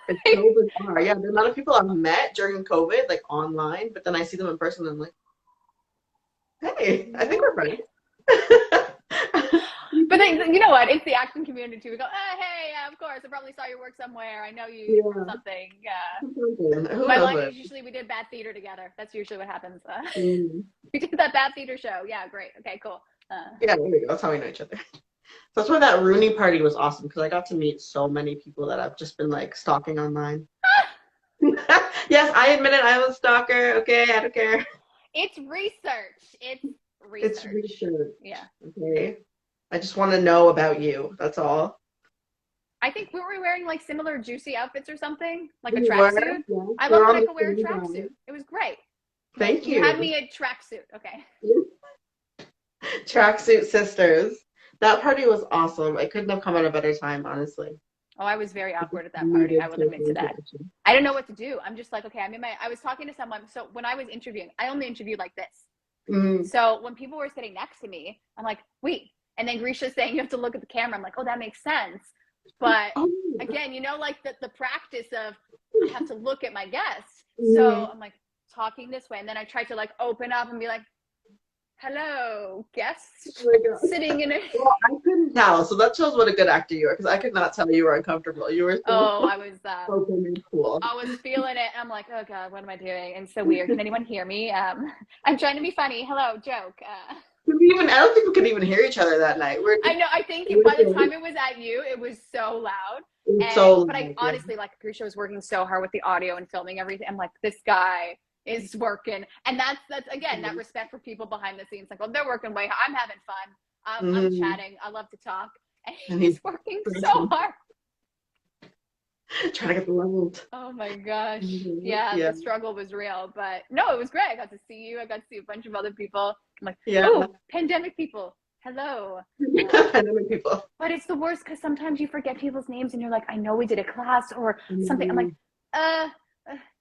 It's so bizarre. Yeah, the amount of people I've met during COVID, like online, but then I see them in person and I'm like, hey, I think we're friends. But then, you know what? It's the acting community too. We go, hey, yeah, of course. I probably saw your work somewhere. I know you from Yeah. something. Yeah. Who My knows line what? is usually we did bad theater together. That's usually what happens. Mm. We did that bad theater show. Yeah, great. Okay, cool. Yeah, there we go. That's how we know each other. That's why that Rooney party was awesome because I got to meet so many people that I've just been like stalking online. Yes, I admit it. I'm a stalker. Okay, I don't care. It's research. It's It's research. research. Yeah. Okay. I just want to know about you. That's all. I think we were wearing like similar juicy outfits or something, like a We were. tracksuit. Yes, I love we're that on I the could wear a same tracksuit. time. It was great. Like Thank you had you. me a tracksuit. Okay. Tracksuit sisters. That party was awesome. I couldn't have come at a better time, honestly. Oh, I was very awkward at that party. I Needed will admit social to that. interaction. I don't know what to do. I'm just like, okay, I was talking to someone. So when I was interviewing, I only interviewed like this. Mm. So when people were sitting next to me, I'm like, wait. And then Grisha's saying you have to look at the camera. I'm like, oh, that makes sense. But Oh. again, like the practice of I have to look at my guests. So Mm. I'm like talking this way. And then I tried to like open up and be like, hello, guest Oh my God. sitting in a. Well, I couldn't tell, so that shows what a good actor you are, because I could not tell you were uncomfortable. You were so Oh, open and cool. I was feeling it. I'm like, oh God, what am I doing? And so weird. Can anyone hear me? I'm trying to be funny. Hello, joke. I don't think we could even hear each other that night. I know. I think by the time it was at you, it was so loud. So But I honestly, like, Grisha was working so hard with the audio and filming everything. I'm like, this guy is working, and that's again that respect for people behind the scenes. Like, well, they're working way. I'm having fun. I'm chatting. I love to talk, and he's working so hard. Trying to get the levels. Oh my gosh. Yeah. The struggle was real, but no, it was great. I got to see you. I got to see a bunch of other people. I'm like, oh, pandemic people. Hello. Pandemic people. But it's the worst because sometimes you forget people's names and you're like, I know we did a class or something. I'm like,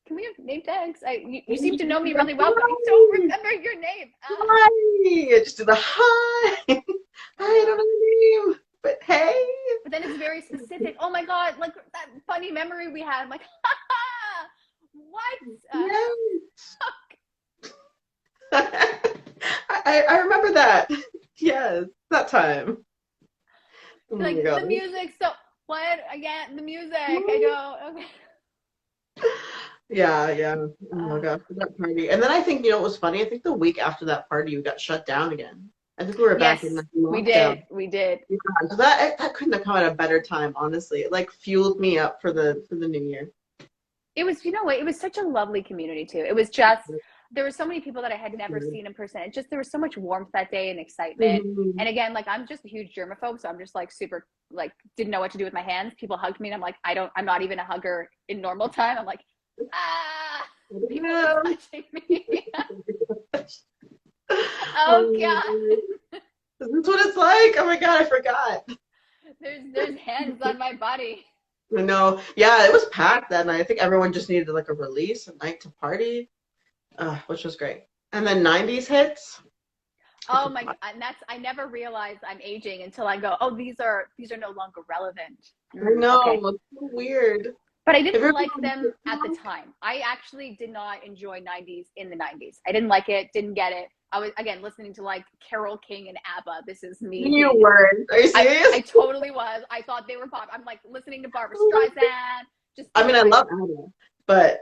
can we have name tags? You seem to know me really well, but I don't remember your name. Hi. I just did the hi. Hi, I don't know your name, but hey. But then it's very specific. Oh my God, like that funny memory we had. I'm like, what? I remember that. Yes, that time. Oh like the music. So what? Again, the music. I don't. Okay. Yeah. Oh my gosh, that party. And then I think, it was funny. I think the week after that party, we got shut down again. I think we were back in lockdown. We did. Yeah, so that couldn't have come at a better time, honestly. It like fueled me up for the new year. It was, it was such a lovely community too. It was just, there were so many people that I had never seen in person. It just, there was so much warmth that day and excitement. And again, like I'm just a huge germaphobe, so I'm just like super, like didn't know what to do with my hands. People hugged me and I'm like, I'm not even a hugger in normal time. I'm like, people are touching me. Oh God. This is what it's like. Oh my God, I forgot. There's hands on my body. I know. Yeah, it was packed that night. I think everyone just needed like a release, a night to party, which was great. And then 90s hits. Oh my God. And I never realized I'm aging until I go, oh, these are no longer relevant. I know. Okay. It's so weird. But I didn't like them at the time. I actually did not enjoy 90s in the 90s. I didn't like it, didn't get it. I was, again, listening to like Carole King and ABBA. This is me. You weren't. Are you serious? I totally was. I thought they were pop. I'm like listening to Barbara Streisand. I mean, I love ABBA, but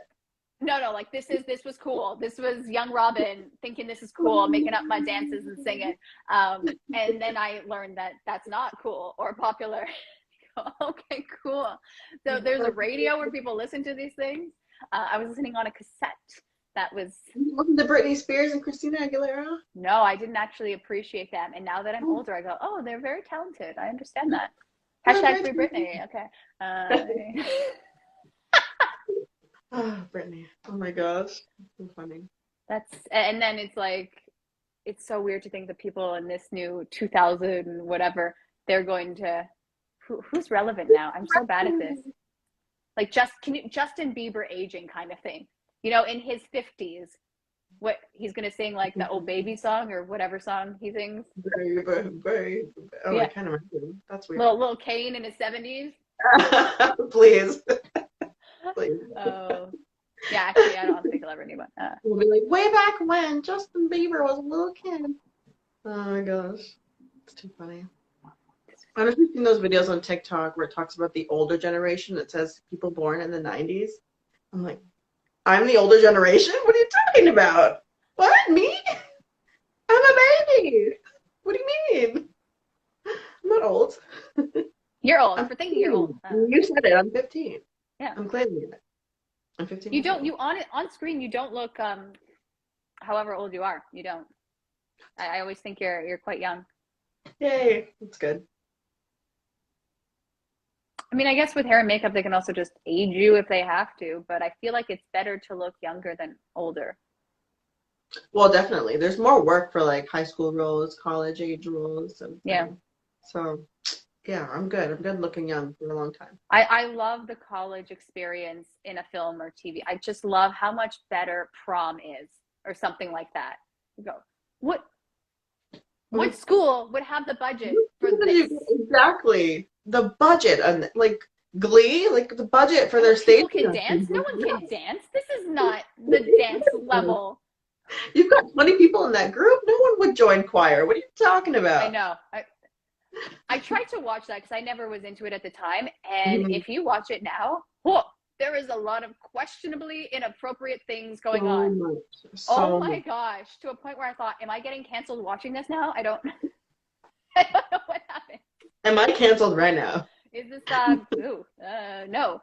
no, like this was cool. This was young Robyn thinking this is cool, making up my dances and singing. And then I learned that that's not cool or popular. Okay, cool. So there's a radio where people listen to these things. I was listening on a cassette. That was. You listen to Britney Spears and Christina Aguilera? No, I didn't actually appreciate them. And now that I'm older, I go, oh, they're very talented. I understand that. Hashtag free Britney. Okay. Oh, Britney. Oh my gosh. So funny. And then it's like, it's so weird to think that people in this new 2000 whatever, they're going to, who's relevant now? I'm so bad at this. Like Justin Bieber aging kind of thing. You know, in his 50s, what he's going to sing like the Oh Baby song or whatever song he sings. Baby. Oh, yeah. I kind of remember. That's weird. Little Kane in his 70s. Please. Please. Oh, yeah. Actually, I don't think I'll ever need one. We'll be like, way back when Justin Bieber was a little kid. Oh my gosh, it's too funny. I don't know if you've seen those videos on TikTok where it talks about the older generation. It says people born in the 90s. I'm like, I'm the older generation? What are you talking about? What? Me? I'm a baby. What do you mean? I'm not old. You're old. For thinking you're old. You said it. I'm 15. Yeah. I'm claiming it. I'm 15. You don't. You on screen. You don't look. However old you are, you don't. I always think you're quite young. Yay! That's good. I mean, I guess with hair and makeup, they can also just age you if they have to. But I feel like it's better to look younger than older. Well, definitely. There's more work for like high school roles, college age roles. And yeah. So. Yeah, I'm good. I'm good looking young for a long time. I love the college experience in a film or TV. I just love how much better prom is or something like that. You go, what school would have the budget for this? Exactly. The budget and like Glee, like the budget for their stage. People can dance. No one can dance. This is not the dance level. You've got 20 people in that group. No one would join choir. What are you talking about? I know. I tried to watch that because I never was into it at the time. And if you watch it now, there is a lot of questionably inappropriate things going on. Oh my gosh. To a point where I thought, am I getting canceled watching this now? I don't know what happened. Am I canceled right now? Is this, no.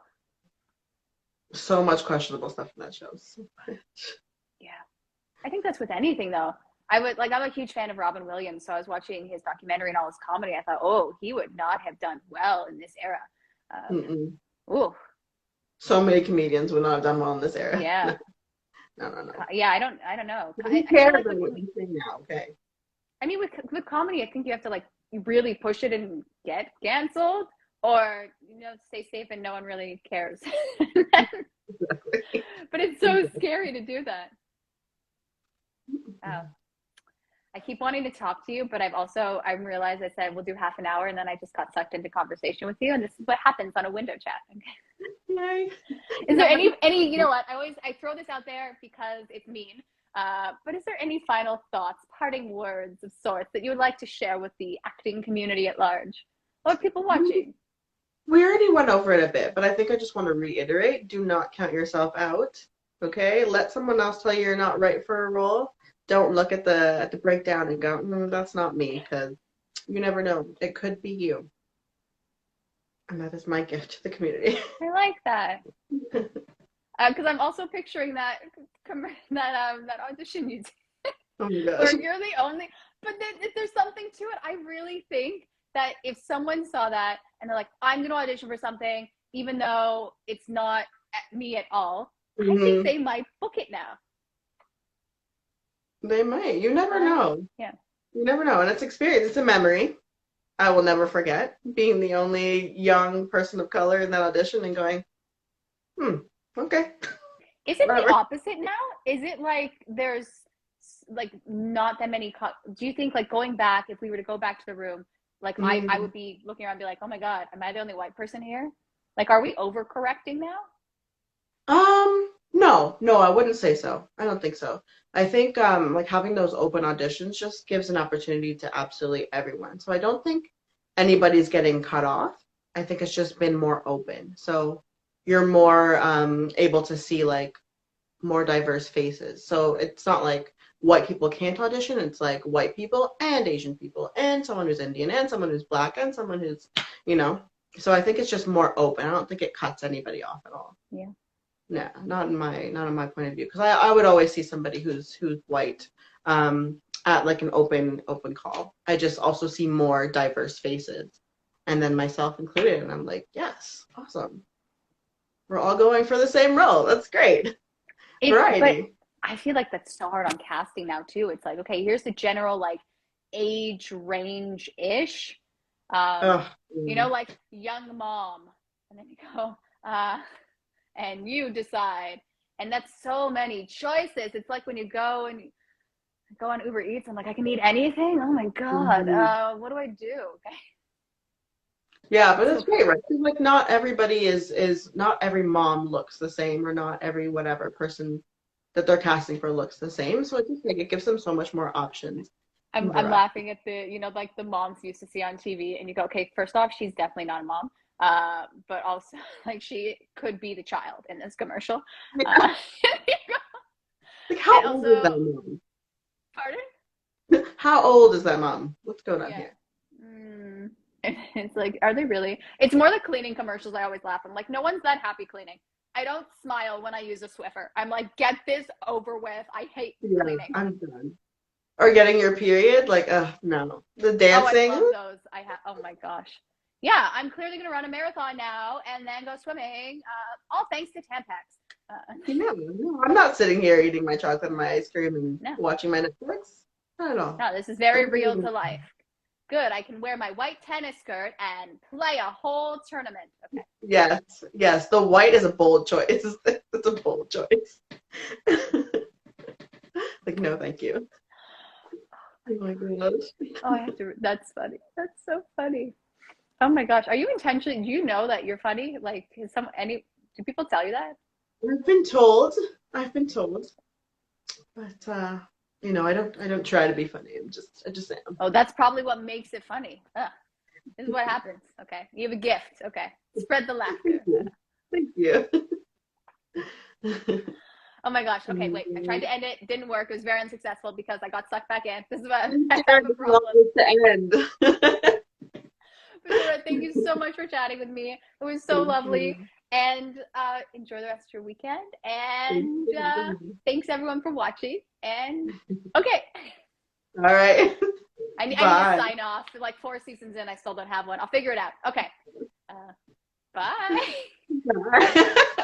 So much questionable stuff in that show. So much. Yeah. I think that's with anything though. I'm a huge fan of Robin Williams, so I was watching his documentary and all his comedy. I thought, oh, he would not have done well in this era. Ooh. So many comedians would not have done well in this era. Yeah. No. Yeah, I don't know. Who cares about what you say now? Okay. I mean, with comedy, I think you have to like really push it and get canceled, or stay safe and no one really cares. Exactly. But it's so scary to do that. I keep wanting to talk to you, but I realized I said we'll do half an hour, and then I just got sucked into conversation with you, and this is what happens on a window chat. Yay. Is there any you know what, I throw this out there because it's mean, but is there any final thoughts, parting words of sorts that you would like to share with the acting community at large or people watching? We already went over it a bit, but I think I just want to reiterate, do not count yourself out. Okay, let someone else tell you you're not right for a role. Don't look at the breakdown and go, that's not me, because you never know. It could be you. And that is my gift to the community. I like that. Because I'm also picturing that audition you did. Oh my gosh. Where you're the only, but then there's something to it. I really think that if someone saw that and they're like, I'm going to audition for something, even though it's not me at all, I think they might book it now. They might. You never know. Yeah. You never know. And it's experience. It's a memory. I will never forget being the only young person of color in that audition and going, okay. Is it the opposite now? Is it like there's like not that many, do you think like going back, if we were to go back to the room, like I would be looking around and be like, oh my God, am I the only white person here? Like, are we overcorrecting now? No, I wouldn't say so. I don't think so. I think like having those open auditions just gives an opportunity to absolutely everyone. So I don't think anybody's getting cut off. I think it's just been more open. So you're more able to see like more diverse faces. So it's not like white people can't audition. It's like white people and Asian people and someone who's Indian and someone who's black and someone who's, you know. So I think it's just more open. I don't think it cuts anybody off at all. Yeah. No, not in my point of view. Because I would always see somebody who's white at like an open call. I just also see more diverse faces, and then myself included. And I'm like, yes, awesome. We're all going for the same role. That's great. But Variety. I feel like that's so hard on casting now too. It's like, okay, here's the general like age range ish. Um, Oh, like young mom, and then you go, and you decide, and that's so many choices. It's like when you go and you go on Uber Eats, I'm like, I can eat anything. Oh my God, mhm. what do I do? Okay, Yeah, but so it's great, right? 'Cause, like not everybody is not every mom looks the same, or not every whatever person that they're casting for looks the same. So it's just like it gives them so much more options and I'm variety. laughing at the like the moms you used to see on TV, and you go, okay, first off, she's definitely not a mom, but also like she could be the child in this commercial, uh, Like and how old is that also, mom? pardon? How old is that mom? What's going on Yeah. here? Mm. It's like, are they really? It's more the cleaning commercials. I always laugh. I'm like, no one's that happy cleaning. I don't smile when I use a Swiffer. I'm like, get this over with. I hate Yeah, cleaning. I'm done. Or getting your period? Like, no. The Oh, I dancing? love those. I have. Oh my gosh. Yeah, I'm clearly gonna run a marathon now and then go swimming. All thanks to Tampax. No, I'm not sitting here eating my chocolate and my ice cream and No, watching my Netflix. Not at all. no, this is very Don't real believe to life. Good. I can wear my white tennis skirt and play a whole tournament. Okay. Yes, yes. The white is a bold choice. It's a bold choice. Like, no, thank you. Oh my gosh. Oh, I have to. That's funny. That's so funny. Oh my gosh. Are you intentionally, do you know that you're funny? Like, is do people tell you that? I've been told. I've been told. But I don't try to be funny. I just am. Oh, that's probably what makes it funny. Ugh, this is what happens. Okay. You have a gift. Okay. Spread the Thank laughter. you. Thank you. Oh my gosh. Okay, wait. I tried Mm. to end it. Didn't work. It was very unsuccessful because I got sucked back in. This is what I'm I sure have a it's not problem. to end. But Dora, thank you so much for chatting with me. It was so Thank lovely. you. And enjoy the rest of your weekend. Thank And you. thanks everyone for watching. And okay. All right. I need to Bye. sign off. Like 4 seasons in, I still don't have one. I'll figure it out. Okay. Bye. Bye.